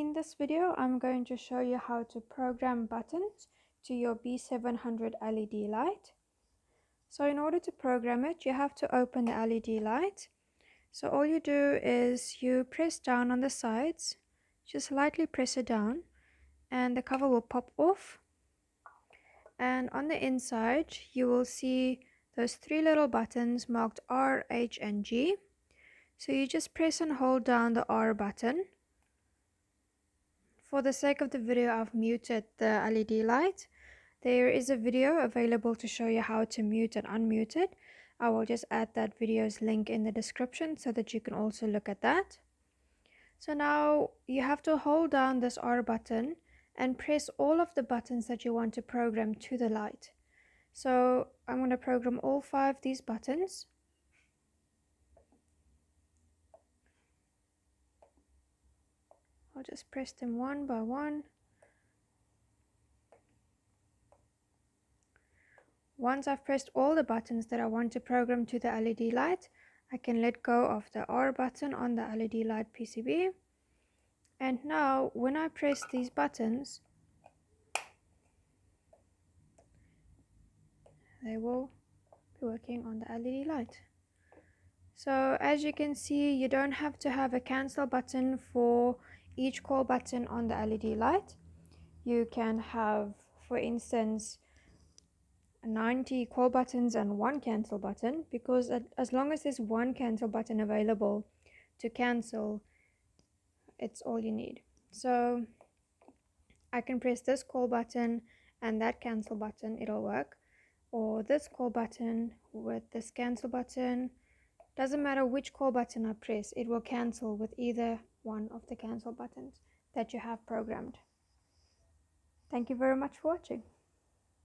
In this video, I'm going to show you how to program buttons to your B700 LED light. So in order to program it, you have to open the LED light. So all you do is you press down on the sides, just lightly press it down, and the cover will pop off. And on the inside, you will see those three little buttons marked R, H, and G. So you just press and hold down the R button. For the sake of the video, I've muted the LED light. There is a video available to show you how to mute and unmute it. I will just add that video's link in the description so that you can also look at that. So now you have to hold down this R button and press all of the buttons that you want to program to the light. So I'm going to program all 5 of these buttons. I'll just press them one by one. Once I've pressed all the buttons that I want to program to the LED light, I can let go of the R button on the LED light PCB. And now when I press these buttons, they will be working on the LED light. So as you can see, you don't have to have a cancel button for each call button on the LED light. You can have, for instance, 90 call buttons and 1 cancel button, because as long as there's 1 cancel button available to cancel, it's all you need. So I can press this call button and that cancel button, it'll work, or this call button with this cancel button. Doesn't matter which call button I press, it will cancel with either one of the cancel buttons that you have programmed. Thank you very much for watching.